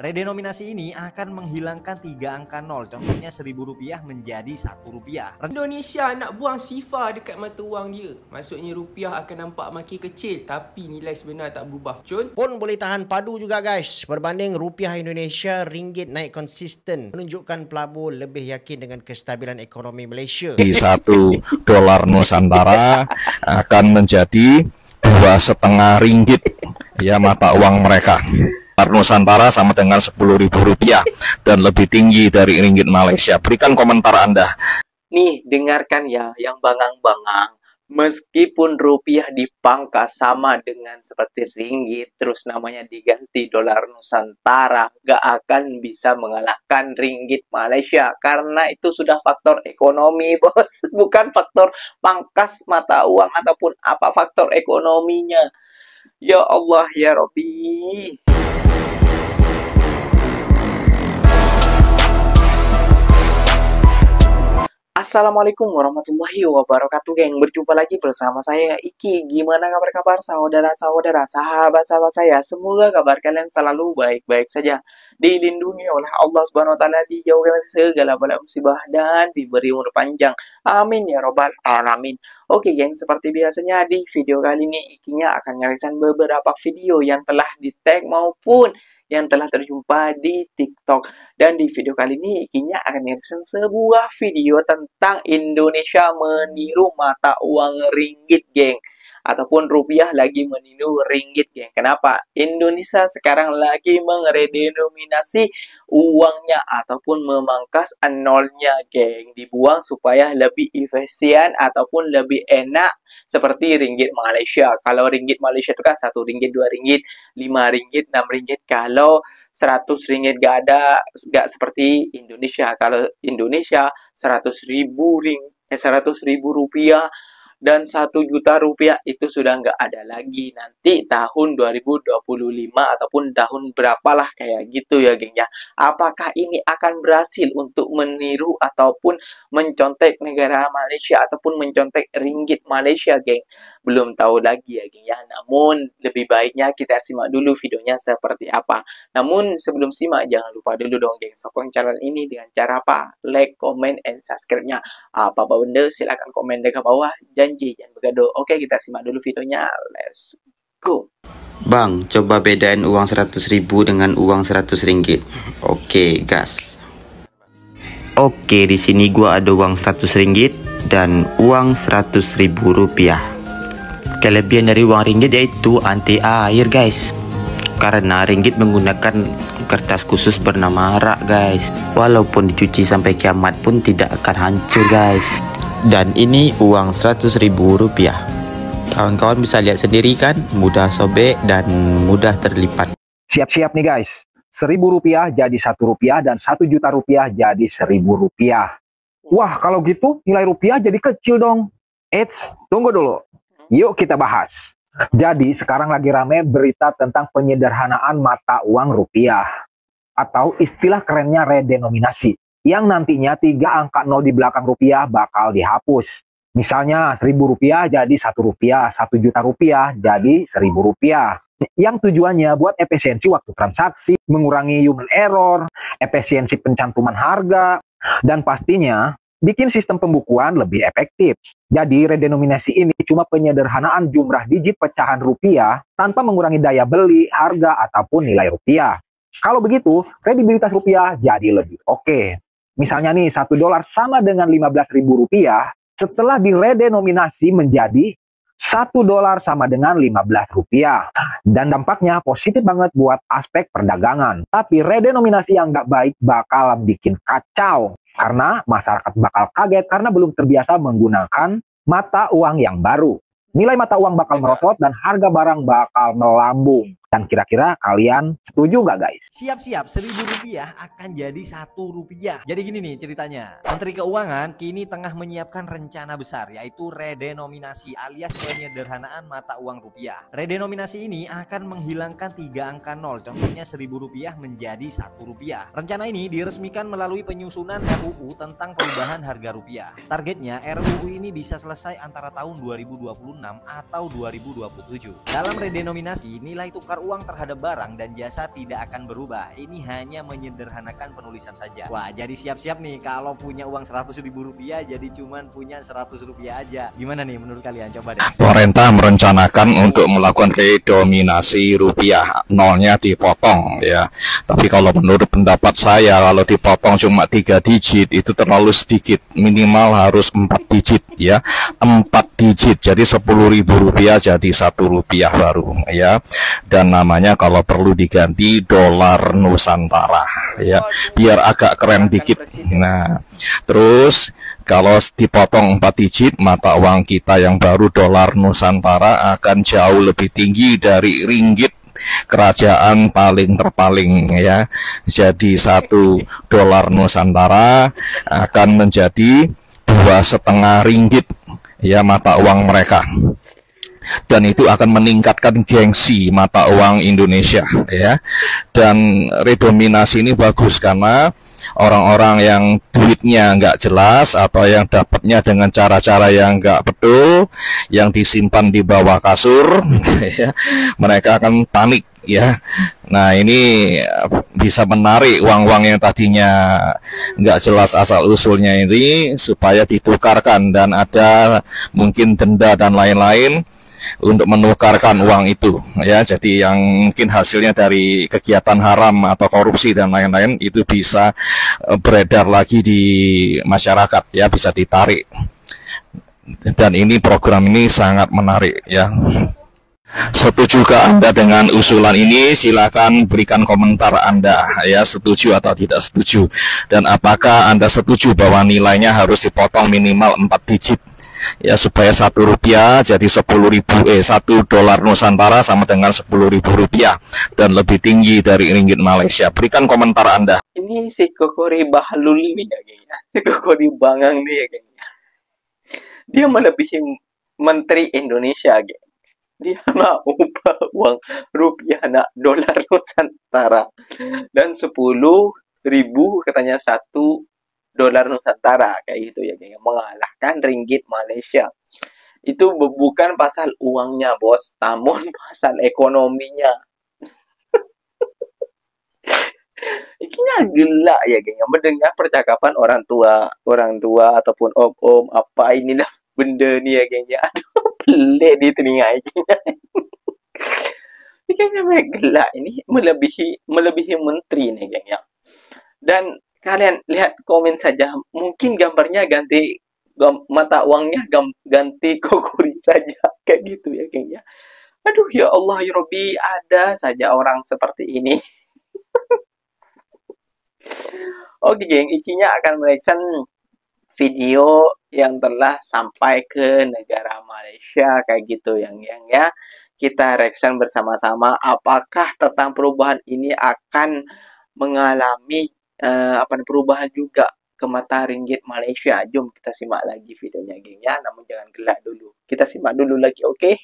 Redenominasi ini akan menghilangkan 3 angka 0, contohnya Rp1.000 menjadi Rp1. Indonesia nak buang sifar dekat mata wang dia. Maksudnya rupiah akan nampak makin kecil tapi nilai sebenar tak berubah. Cun pun boleh tahan padu juga guys. Berbanding rupiah Indonesia, ringgit naik konsisten, menunjukkan pelabur lebih yakin dengan kestabilan ekonomi Malaysia. $1 Nusantara akan menjadi RM2,5 ya mata uang mereka. Nusantara sama dengan Rp10.000 dan lebih tinggi dari ringgit Malaysia. Berikan komentar Anda. Nih, dengarkan ya yang bangang-bangang. Meskipun rupiah dipangkas sama dengan seperti ringgit, terus namanya diganti dolar Nusantara, gak akan bisa mengalahkan ringgit Malaysia. Karena itu sudah faktor ekonomi, bos. Bukan faktor pangkas mata uang ataupun apa faktor ekonominya. Ya Allah, ya Rabbi. Assalamualaikum warahmatullahi wabarakatuh, geng. Berjumpa lagi bersama saya Iki. Gimana kabar-kabar saudara-saudara, sahabat-sahabat saya? Semoga kabar kalian selalu baik-baik saja, dilindungi oleh Allah Subhanahu wa taala, dijauhkan dari segala bala musibah dan diberi umur panjang. Amin ya robbal alamin. Oke, geng, seperti biasanya di video kali ini Ikinya akan ngarisan beberapa video yang telah di-tag maupun yang telah terjumpa di TikTok. Dan di video kali ini Ikinya akan ngarisan sebuah video tentang Indonesia meniru mata uang ringgit, geng. Ataupun rupiah lagi meniru ringgit, geng. Kenapa? Indonesia sekarang lagi meredenominasi uangnya ataupun memangkas nolnya, geng. Dibuang supaya lebih efisien ataupun lebih enak seperti ringgit Malaysia. Kalau ringgit Malaysia itu kan 1 ringgit, 2 ringgit, 5 ringgit, 6 ringgit. Kalau 100 ringgit gak ada, gak seperti Indonesia. Kalau Indonesia 100.000 rupiah dan 1 juta rupiah itu sudah nggak ada lagi nanti tahun 2025 ataupun tahun berapalah kayak gitu ya, geng ya. Apakah ini akan berhasil untuk meniru ataupun mencontek negara Malaysia ataupun mencontek ringgit Malaysia, geng? Belum tahu lagi ya, geng ya. Namun lebih baiknya kita simak dulu videonya seperti apa. Namun sebelum simak jangan lupa dulu dong, geng, sokong channel ini dengan cara apa? Like, comment, and subscribe-nya. Apa-apa benda silahkan komen dekat bawah. Janji jangan bergaduh. Oke, kita simak dulu videonya. Let's go. Bang, coba bedain uang 100.000 dengan uang 100 ringgit. Oke, gas. Oke, di sini gua ada uang 100 ringgit dan uang 100.000 rupiah. Kelebihan dari uang ringgit yaitu anti air, guys. Karena ringgit menggunakan kertas khusus bernama rak, guys. Walaupun dicuci sampai kiamat pun tidak akan hancur, guys. Dan ini uang 100.000 rupiah. Kawan-kawan bisa lihat sendiri kan, mudah sobek dan mudah terlipat. Siap-siap nih guys, Rp1.000 jadi Rp1 dan Rp1.000.000 jadi Rp1.000. Wah, kalau gitu nilai rupiah jadi kecil dong. Eits, tunggu dulu. Yuk kita bahas. Jadi sekarang lagi rame berita tentang penyederhanaan mata uang rupiah. Atau istilah kerennya redenominasi. Yang nantinya 3 angka 0 di belakang rupiah bakal dihapus. Misalnya Rp1.000 jadi Rp1, Rp1.000.000 jadi Rp1.000. Yang tujuannya buat efisiensi waktu transaksi, mengurangi human error, efisiensi pencantuman harga, dan pastinya bikin sistem pembukuan lebih efektif. Jadi redenominasi ini cuma penyederhanaan jumlah digit pecahan rupiah tanpa mengurangi daya beli, harga, ataupun nilai rupiah. Kalau begitu, kredibilitas rupiah jadi lebih oke. Misalnya nih, $1 sama dengan Rp15.000 setelah diredenominasi menjadi $1 sama dengan Rp15. Dan dampaknya positif banget buat aspek perdagangan. Tapi redenominasi yang nggak baik bakal bikin kacau. Karena masyarakat bakal kaget karena belum terbiasa menggunakan mata uang yang baru. Nilai mata uang bakal merosot dan harga barang bakal melambung. Dan kira-kira kalian setuju nggak, guys? Siap-siap, Rp1.000 akan jadi Rp1. Jadi gini nih ceritanya. Menteri Keuangan kini tengah menyiapkan rencana besar, yaitu redenominasi alias penyederhanaan mata uang rupiah. Redenominasi ini akan menghilangkan 3 angka 0, contohnya Rp1.000 menjadi Rp1. Rencana ini diresmikan melalui penyusunan RUU tentang perubahan harga rupiah. Targetnya RUU ini bisa selesai antara tahun 2026 atau 2027. Dalam redenominasi, nilai tukar uang terhadap barang dan jasa tidak akan berubah. Ini hanya menyederhanakan penulisan saja. Wah, jadi siap-siap nih kalau punya uang 100.000 rupiah jadi cuman punya 100 rupiah aja. Gimana nih menurut kalian? Coba deh. Pemerintah merencanakan untuk melakukan redominasi rupiah, nolnya dipotong ya. Tapi kalau menurut pendapat saya, kalau dipotong cuma 3 digit itu terlalu sedikit. Minimal harus 4 digit ya. 4 digit jadi 10.000 rupiah jadi 1 rupiah baru ya. Dan namanya kalau perlu diganti dolar Nusantara ya, biar agak keren dikit. Nah, terus kalau dipotong 4 digit, mata uang kita yang baru dolar Nusantara akan jauh lebih tinggi dari ringgit kerajaan paling terpaling ya. Jadi 1 dolar Nusantara akan menjadi 2,5 ringgit ya, mata uang mereka. Dan itu akan meningkatkan gengsi mata uang Indonesia ya. Dan redominasi ini bagus karena orang-orang yang duitnya nggak jelas atau yang dapatnya dengan cara-cara yang nggak betul, yang disimpan di bawah kasur ya, mereka akan panik ya. Nah, ini bisa menarik uang-uang yang tadinya nggak jelas asal usulnya ini supaya ditukarkan, dan ada mungkin denda dan lain-lain untuk menukarkan uang itu ya. Jadi yang mungkin hasilnya dari kegiatan haram atau korupsi dan lain-lain itu bisa beredar lagi di masyarakat ya, bisa ditarik. Dan ini program ini sangat menarik ya. Setujukah Anda dengan usulan ini? Silakan berikan komentar Anda ya, setuju atau tidak setuju. Dan apakah Anda setuju bahwa nilainya harus dipotong minimal 4 digit ya, supaya 1 rupiah jadi 1 dolar Nusantara sama dengan 10.000 rupiah dan lebih tinggi dari ringgit Malaysia. Berikan komentar Anda. Ini si Kokori Bahlul ini ya kayaknya. Si Kokori Bangang nih ya kayaknya. Dia melebihi Menteri Indonesia geng. Dia mau ubah uang rupiah nak dolar Nusantara. Dan 10.000 katanya 1 dolar Nusantara kayak gitu ya, yang mengalahkan ringgit Malaysia. Itu bukan pasal uangnya bos, namun pasal ekonominya. Ikinya gelak ya geng, mendengar percakapan orang tua ataupun om apa inilah benda ni ya geng. Aduh, pelik di telinga ikinya. Ikinya gelak, ini melebihi menteri nih geng ya. Dan kalian lihat komen saja, mungkin gambarnya ganti mata uangnya ganti Kokori saja kayak gitu ya kayaknya. Aduh ya Allah ya Rabbi, ada saja orang seperti ini. Oke geng, ikinya akan mereaction video yang telah sampai ke negara Malaysia kayak gitu yang ya. Kita reaction bersama-sama apakah tentang perubahan ini akan mengalami perubahan juga ke mata ringgit Malaysia. Jom kita simak lagi videonya geng ya, namun jangan gelak dulu. Kita simak dulu lagi, oke?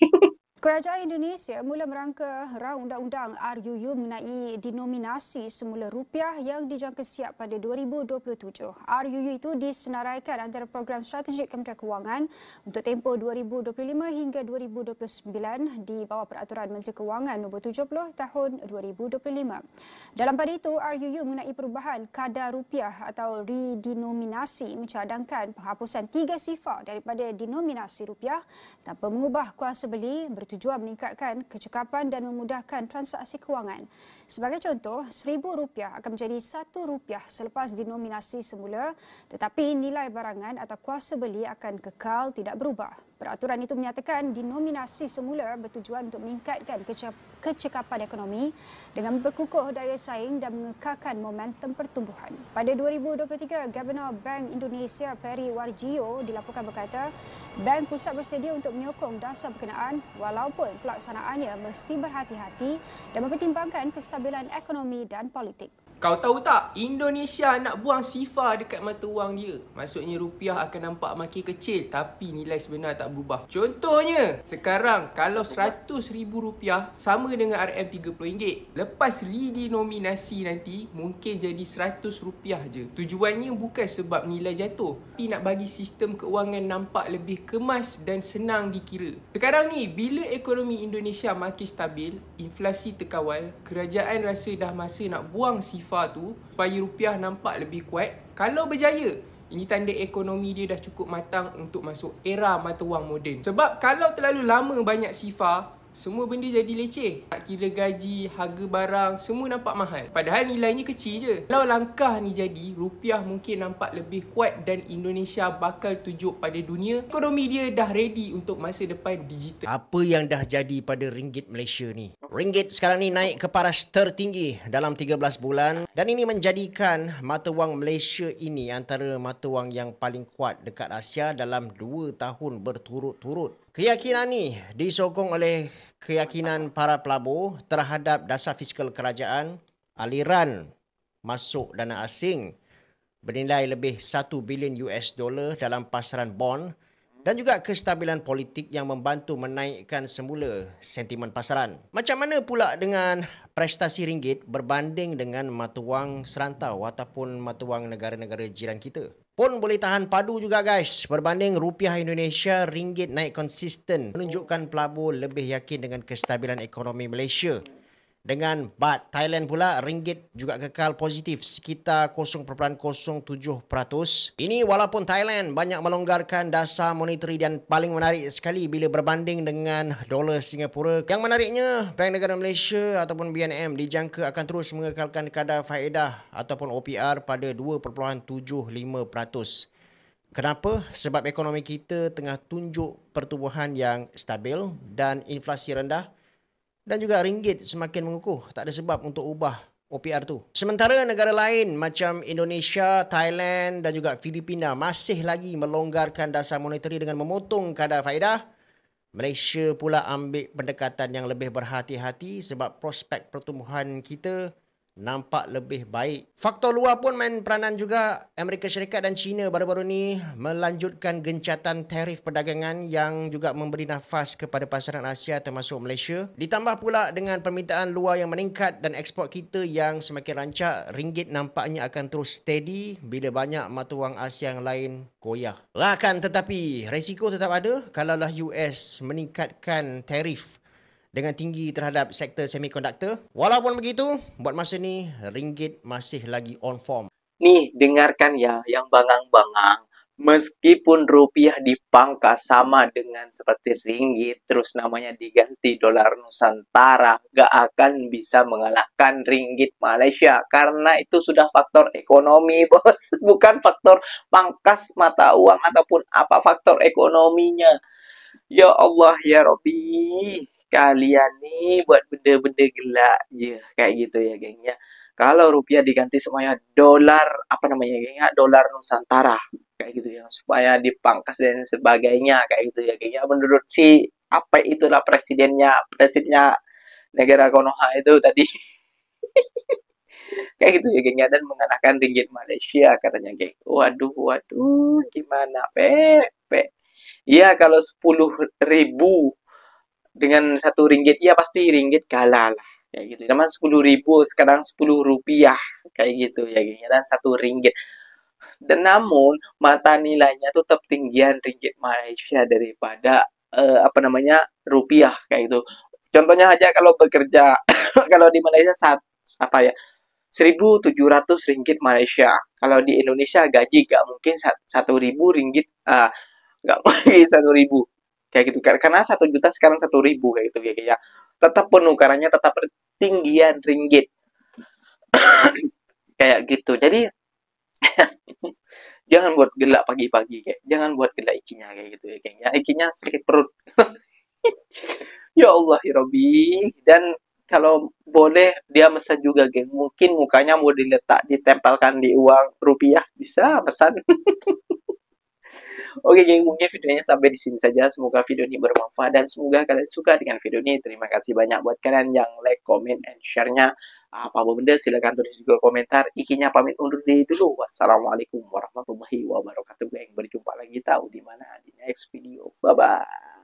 Kerajaan Indonesia mula merangka rang undang-undang RUU mengenai denominasi semula rupiah yang dijangka siap pada 2027. RUU itu disenaraikan antara program strategik Kementerian Kewangan untuk tempoh 2025 hingga 2029 di bawah Peraturan Menteri Kewangan nombor 70 tahun 2025. Dalam pada itu, RUU mengenai perubahan kadar rupiah atau redenominasi mencadangkan penghapusan 3 sifar daripada denominasi rupiah tanpa mengubah kuasa beli, bertujuan meningkatkan kecekapan dan memudahkan transaksi kewangan. Sebagai contoh, RM1,000 akan menjadi RM1 selepas denominasi semula, tetapi nilai barangan atau kuasa beli akan kekal tidak berubah. Peraturan itu menyatakan denominasi semula bertujuan untuk meningkatkan kecekapan ekonomi dengan memperkukuh daya saing dan mengekalkan momentum pertumbuhan. Pada 2023, Governor Bank Indonesia Peri Warjio dilaporkan berkata, Bank Pusat bersedia untuk menyokong dasar berkenaan walaupun pelaksanaannya mesti berhati-hati dan mempertimbangkan kestabilan ekonomi dan politik. Kau tahu tak, Indonesia nak buang SIFA dekat mata wang dia. Maksudnya rupiah akan nampak makin kecil tapi nilai sebenar tak berubah. Contohnya, sekarang kalau RM100,000 sama dengan RM30. Lepas redenominasi nanti, mungkin jadi RM100 je. Tujuannya bukan sebab nilai jatuh, tapi nak bagi sistem keuangan nampak lebih kemas dan senang dikira. Sekarang ni, bila ekonomi Indonesia makin stabil, inflasi terkawal, kerajaan rasa dah masa nak buang SIFA tu supaya rupiah nampak lebih kuat. Kalau berjaya, ini tanda ekonomi dia dah cukup matang untuk masuk era mata wang moden. Sebab kalau terlalu lama banyak SIFA, semua benda jadi leceh. Nak kira gaji, harga barang, semua nampak mahal. Padahal nilainya kecil je. Kalau langkah ni jadi, rupiah mungkin nampak lebih kuat dan Indonesia bakal tunjuk pada dunia ekonomi dia dah ready untuk masa depan digital. Apa yang dah jadi pada ringgit Malaysia ni? Ringgit sekarang ni naik ke paras tertinggi dalam 13 bulan dan ini menjadikan mata wang Malaysia ini antara mata wang yang paling kuat dekat Asia dalam 2 tahun berturut-turut. Keyakinan ni disokong oleh keyakinan para pelabur terhadap dasar fiskal kerajaan, aliran masuk dana asing bernilai lebih 1 bilion US dollar dalam pasaran bond dan juga kestabilan politik yang membantu menaikkan semula sentimen pasaran. Macam mana pula dengan prestasi ringgit berbanding dengan mata wang serantau ataupun mata wang negara-negara jiran kita? Pun boleh tahan padu juga guys. Berbanding rupiah Indonesia, ringgit naik konsisten menunjukkan pelabur lebih yakin dengan kestabilan ekonomi Malaysia. Dengan baht Thailand pula, ringgit juga kekal positif sekitar 0.07%. Ini walaupun Thailand banyak melonggarkan dasar monetary dan paling menarik sekali bila berbanding dengan dolar Singapura. Yang menariknya, Bank Negara Malaysia ataupun BNM dijangka akan terus mengekalkan kadar faedah ataupun OPR pada 2.75%. Kenapa? Sebab ekonomi kita tengah tunjuk pertumbuhan yang stabil dan inflasi rendah. Dan juga ringgit semakin mengukuh. Tak ada sebab untuk ubah OPR tu. Sementara negara lain macam Indonesia, Thailand dan juga Filipina masih lagi melonggarkan dasar monetary dengan memotong kadar faedah, Malaysia pula ambil pendekatan yang lebih berhati-hati sebab prospek pertumbuhan kita nampak lebih baik. Faktor luar pun main peranan juga. Amerika Syarikat dan China baru-baru ni melanjutkan gencatan tarif perdagangan yang juga memberi nafas kepada pasaran Asia termasuk Malaysia. Ditambah pula dengan permintaan luar yang meningkat dan ekspor kita yang semakin rancak, ringgit nampaknya akan terus steady bila banyak mata wang Asia yang lain goyah. Akan tetapi, risiko tetap ada kalaulah US meningkatkan tarif dengan tinggi terhadap sektor semikonduktor. Walaupun begitu, buat masa ni, ringgit masih lagi on form. Nih, dengarkan ya yang bangang-bangang. Meskipun rupiah dipangkas sama dengan seperti ringgit, terus namanya diganti dolar Nusantara, gak akan bisa mengalahkan ringgit Malaysia. Karena itu sudah faktor ekonomi, bos. Bukan faktor pangkas mata uang ataupun apa faktor ekonominya. Ya Allah, ya Rabbi. Kalian nih buat benda-benda gelak je kayak gitu ya geng ya. Kalau rupiah diganti semuanya dolar apa namanya geng ya, dolar Nusantara kayak gitu ya, supaya dipangkas dan sebagainya kayak gitu ya geng ya. Menurut si apa itulah presidennya negara Konoha itu tadi kayak gitu ya geng ya, dan mengalahkan ringgit Malaysia katanya geng. Waduh gimana pe. Ya kalau 10.000 dengan 1 ringgit, ya pasti ringgit kalah lah. Kayak gitu. Nama 10.000 sekarang 10 rupiah. Kayak gitu ya. Dan 1 ringgit. Dan namun, mata nilainya tuh tetap tinggian ringgit Malaysia daripada rupiah. Kayak gitu. Contohnya aja kalau bekerja, kalau di Malaysia 1.700 ringgit Malaysia. Kalau di Indonesia gaji gak mungkin 1.000 ringgit. Gak mungkin 1.000. Kayak gitu, karena 1 juta sekarang 1.000 kayak gitu ya. Tetap penukarannya tetap tinggian ringgit. Kayak gitu. Jadi jangan buat gelak pagi-pagi kayak. Jangan buat gelak ikinya kayak gitu ya, kayaknya. Ikinya sakit perut. Ya Allah, ya Rabbi. Dan kalau boleh dia pesan juga, geng. Mungkin mukanya mau ditempelkan di uang rupiah, bisa pesan. Oke geng, mungkin videonya sampai di sini saja. Semoga video ini bermanfaat dan semoga kalian suka dengan video ini. Terima kasih banyak buat kalian yang like, comment, and share-nya. Apa benda silakan tulis di kolom komentar. Ikinya pamit undur diri dulu. Wassalamualaikum warahmatullahi wabarakatuh, geng. Berjumpa lagi tahu di mana di next video. Bye bye.